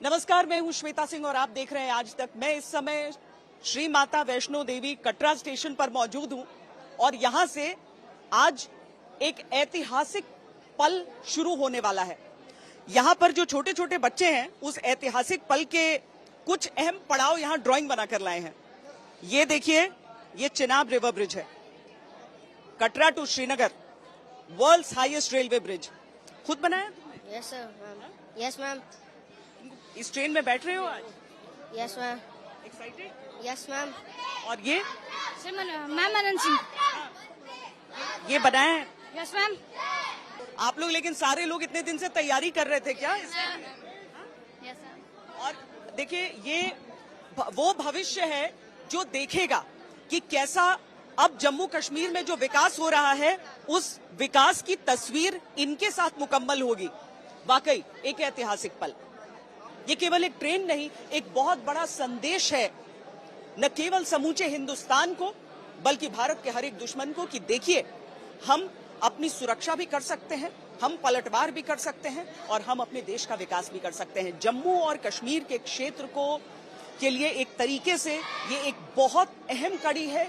नमस्कार, मैं हूं श्वेता सिंह और आप देख रहे हैं आज तक। मैं इस समय श्री माता वैष्णो देवी कटरा स्टेशन पर मौजूद हूं और यहां से आज एक ऐतिहासिक पल शुरू होने वाला है। यहां पर जो छोटे छोटे बच्चे हैं उस ऐतिहासिक पल के कुछ अहम पड़ाव यहां ड्राइंग बनाकर लाए हैं। ये देखिए, ये चिनाब रिवर ब्रिज है, Katra to Srinagar, world's highest railway bridge. खुद बनाया तुमने? Yes sir ma'am. Yes ma'am. इस ट्रेन में बैठ रहे हो आज? Yes ma'am. Excited? Yes ma'am. और ये मैम अनंत सिंह। ये बनाया है? Yes ma'am. आप लोग, लेकिन सारे लोग इतने दिन से तैयारी कर रहे थे क्या इसके लिए? Yes ma'am. और देखिए, ये वो भविष्य है जो देखेगा कि कैसा अब जम्मू कश्मीर में जो विकास हो रहा है उस विकास की तस्वीर इनके साथ मुकम्मल होगी। वाकई एक ऐतिहासिक पल। ये केवल एक ट्रेन नहीं, एक बहुत बड़ा संदेश है, न केवल समूचे हिंदुस्तान को बल्कि भारत के हर एक दुश्मन को, कि देखिए हम अपनी सुरक्षा भी कर सकते हैं, हम पलटवार भी कर सकते हैं और हम अपने देश का विकास भी कर सकते हैं। जम्मू और कश्मीर के क्षेत्र को के लिए एक तरीके से ये एक बहुत अहम कड़ी है,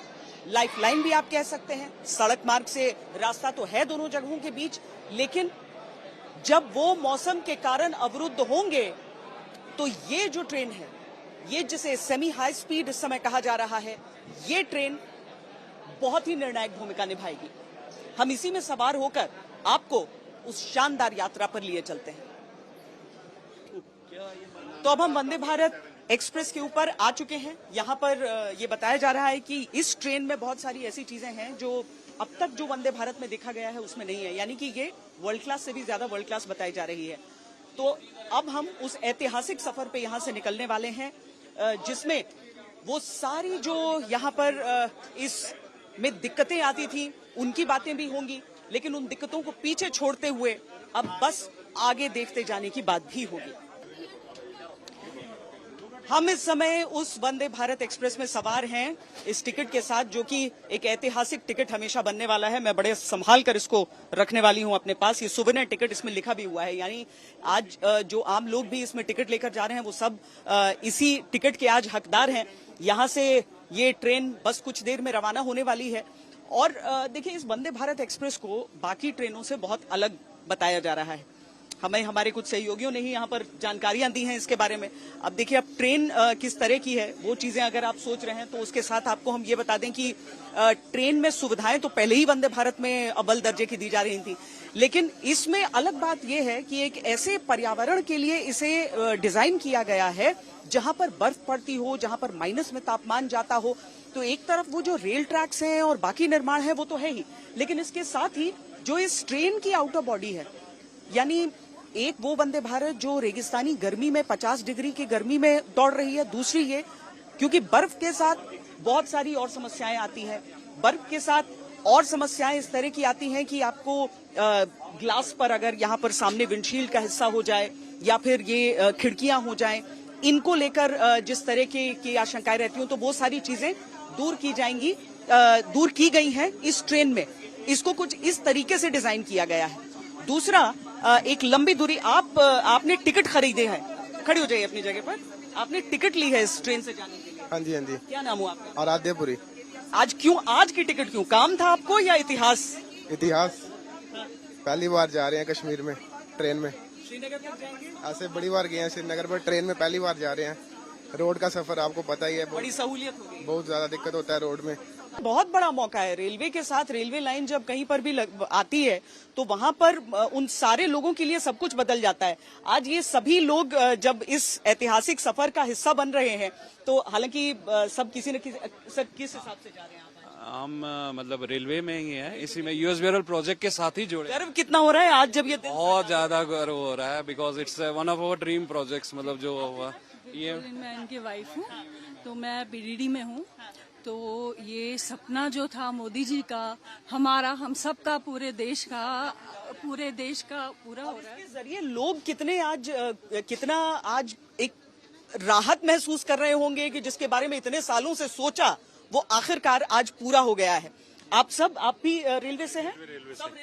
लाइफलाइन भी आप कह सकते हैं। सड़क मार्ग से रास्ता तो है दोनों जगहों के बीच, लेकिन जब वो मौसम के कारण अवरुद्ध होंगे तो ये जो ट्रेन है, ये जिसे सेमी हाई स्पीड इस समय कहा जा रहा है, ये ट्रेन बहुत ही निर्णायक भूमिका निभाएगी। हम इसी में सवार होकर आपको उस शानदार यात्रा पर लिए चलते हैं। तो अब हम वंदे भारत एक्सप्रेस के ऊपर आ चुके हैं। यहाँ पर ये बताया जा रहा है कि इस ट्रेन में बहुत सारी ऐसी चीजें हैं जो अब तक जो वंदे भारत में देखा गया है उसमें नहीं है, यानी कि ये वर्ल्ड क्लास से भी ज्यादा वर्ल्ड क्लास बताई जा रही है। तो अब हम उस ऐतिहासिक सफर पे यहाँ से निकलने वाले हैं जिसमें वो सारी जो यहाँ पर इस में दिक्कतें आती थी उनकी बातें भी होंगी, लेकिन उन दिक्कतों को पीछे छोड़ते हुए अब बस आगे देखते जाने की बात भी होगी। हम इस समय उस वंदे भारत एक्सप्रेस में सवार हैं इस टिकट के साथ, जो कि एक ऐतिहासिक टिकट हमेशा बनने वाला है। मैं बड़े संभाल कर इसको रखने वाली हूं अपने पास। ये सुविनर टिकट, इसमें लिखा भी हुआ है, यानी आज जो आम लोग भी इसमें टिकट लेकर जा रहे हैं वो सब इसी टिकट के आज हकदार हैं। यहाँ से ये ट्रेन बस कुछ देर में रवाना होने वाली है। और देखिए, इस वंदे भारत एक्सप्रेस को बाकी ट्रेनों से बहुत अलग बताया जा रहा है। हमें हमारे कुछ सहयोगियों ने ही यहाँ पर जानकारियां दी हैं इसके बारे में। अब देखिए, अब ट्रेन किस तरह की है वो चीजें अगर आप सोच रहे हैं तो उसके साथ आपको हम ये बता दें कि ट्रेन में सुविधाएं तो पहले ही वंदे भारत में अव्वल दर्जे की दी जा रही थी, लेकिन इसमें अलग बात यह है कि एक ऐसे पर्यावरण के लिए इसे डिजाइन किया गया है जहां पर बर्फ पड़ती हो, जहां पर माइनस में तापमान जाता हो। तो एक तरफ वो जो रेल ट्रैक्स हैं और बाकी निर्माण है वो तो है ही, लेकिन इसके साथ ही जो इस ट्रेन की आउटर बॉडी है, यानी एक वो वंदे भारत जो रेगिस्तानी गर्मी में 50 डिग्री की गर्मी में दौड़ रही है, दूसरी ये क्योंकि बर्फ के साथ बहुत सारी और समस्याएं आती हैं। बर्फ के साथ और समस्याएं इस तरह की आती हैं कि आपको ग्लास पर, अगर यहाँ पर सामने विंडशील्ड का हिस्सा हो जाए या फिर ये खिड़कियां हो जाएं, इनको लेकर जिस तरह की आशंकाएं रहती हूं, तो वो सारी चीजें दूर की जाएंगी, दूर की गई हैं इस ट्रेन में। इसको कुछ इस तरीके से डिजाइन किया गया है। दूसरा, एक लंबी दूरी, आपने टिकट खरीदे हैं, खड़ी हो जाइए अपनी जगह पर, आपने टिकट ली है इस ट्रेन से जाने के लिए। हाँ जी, हाँ जी। क्या नाम हुआ आपका? आराध्यपुरी। आज क्यों, आज की टिकट क्यों? काम था आपको या इतिहास? इतिहास। पहली बार जा रहे हैं कश्मीर में ट्रेन में। श्रीनगर तक जाएंगे? ऐसे बड़ी बार गए हैं श्रीनगर, पर ट्रेन में पहली बार जा रहे हैं। रोड का सफर आपको पता ही है, बड़ी सहूलियत होगी। बहुत ज्यादा दिक्कत होता है रोड में। बहुत बड़ा मौका है रेलवे के साथ। रेलवे लाइन जब कहीं पर भी आती है तो वहां पर उन सारे लोगों के लिए सब कुछ बदल जाता है। आज ये सभी लोग जब इस ऐतिहासिक सफर का हिस्सा बन रहे हैं, तो हालांकि सब किसी न किसी, सब किस हिसाब से जा रहे हैं? हम मतलब रेलवे में ही है, इसी में यूएस बेरल प्रोजेक्ट के साथ ही जुड़े। गर्व कितना हो रहा है आज जब ये दिन? बहुत ज्यादा गर्व हो रहा है, because it's one of our dream projects. मतलब जो हुआ ये, मैं इनकी वाइफ हूँ, तो मैं पीडीडी में हूँ। तो ये सपना जो था मोदी जी का, हमारा, हम सब का, पूरे देश का पूरा हो रहा है। इसके जरिए लोग कितना आज एक राहत महसूस कर रहे होंगे कि जिसके बारे में इतने सालों से सोचा वो आखिरकार आज पूरा हो गया है। आप भी रेलवे से हैं? सब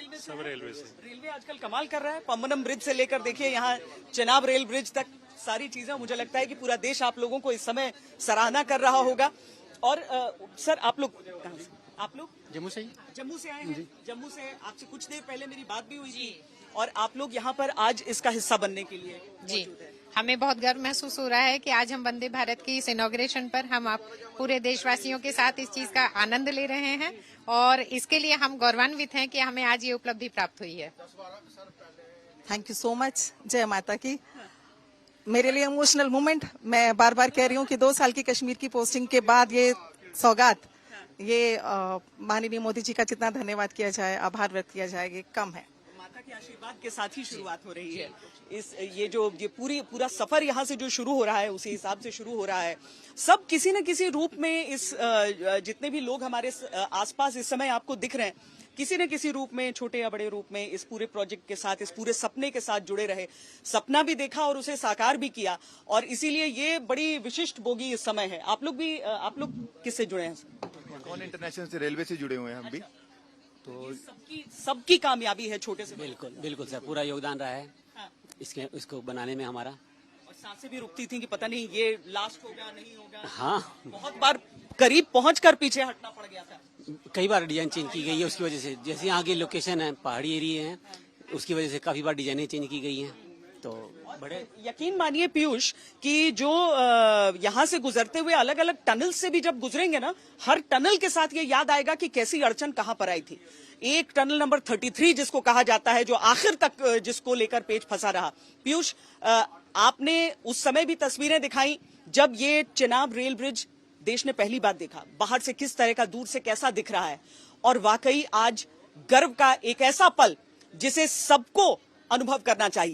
रेलवे से। रेलवे आजकल कमाल कर रहा है। पम्बनम ब्रिज से लेकर देखिए यहाँ चिनाब रेल ब्रिज तक सारी चीजें मुझे लगता है कि पूरा देश आप लोगों को इस समय सराहना कर रहा होगा। और सर आप लोग कहाँ से? आप लोग जम्मू से ही। जम्मू से आए हैं। जम्मू से आपसे कुछ देर पहले मेरी बात भी हुई थी और आप लोग यहाँ पर आज इसका हिस्सा बनने के लिए जी, मौजूद हैं। हमें बहुत गर्व महसूस हो रहा है कि आज हम वंदे भारत की इस इनॉग्रेशन पर हम आप पूरे देशवासियों के साथ इस चीज का आनंद ले रहे हैं और इसके लिए हम गौरवान्वित हैं कि हमें आज ये उपलब्धि प्राप्त हुई है। Thank you so much. जय माता की। मेरे लिए इमोशनल मोमेंट। मैं बार बार कह रही हूँ कि 2 साल की कश्मीर की पोस्टिंग के बाद ये सौगात, ये माननीय मोदी जी का जितना धन्यवाद किया जाए, आभार व्यक्त किया जाए, ये कम है। माता के आशीर्वाद के साथ ही शुरुआत हो रही है। ये पूरा सफर यहाँ से जो शुरू हो रहा है उसी हिसाब से शुरू हो रहा है। सब किसी न किसी रूप में इस जितने भी लोग हमारे आसपास इस समय आपको दिख रहे हैं, किसी न किसी रूप में, छोटे या बड़े रूप में, इस पूरे प्रोजेक्ट के साथ, इस पूरे सपने के साथ जुड़े रहे। सपना भी देखा और उसे साकार भी किया और इसीलिए ये बड़ी विशिष्ट बोगी इस समय है। आप लोग किससे जुड़े हैं? कौन इंटरनेशनल से, रेलवे से जुड़े हुए हैं हम भी। तो सबकी कामयाबी है छोटे से। बिल्कुल सर, पूरा योगदान रहा है इसको बनाने में हमारा। और सांसें भी रुकती थी कि पता नहीं ये लास्ट होगा नहीं होगा। हाँ, बहुत बार करीब पहुंचकर पीछे हटना पड़ गया था। कई बार डिजाइन चेंज की गई है उसकी वजह से। जैसे यहाँ की लोकेशन है, पहाड़ी एरिया है, उसकी वजह से काफी बार डिजाइनें चेंज की गई हैं। तो बड़े यकीन मानिए पीयूष कि जो यहाँ से गुजरते हुए अलग अलग टनल से भी जब गुजरेंगे ना, हर टनल के साथ ये याद आएगा कि कैसी अड़चन कहाँ पर आई थी। एक टनल नंबर 33 जिसको कहा जाता है, जो आखिर तक जिसको लेकर पेच फंसा रहा। पीयूष, आपने उस समय भी तस्वीरें दिखाई जब ये चेनाब रेल ब्रिज देश ने पहली बार देखा, बाहर से किस तरह का, दूर से कैसा दिख रहा है। और वाकई आज गर्व का एक ऐसा पल जिसे सबको अनुभव करना चाहिए।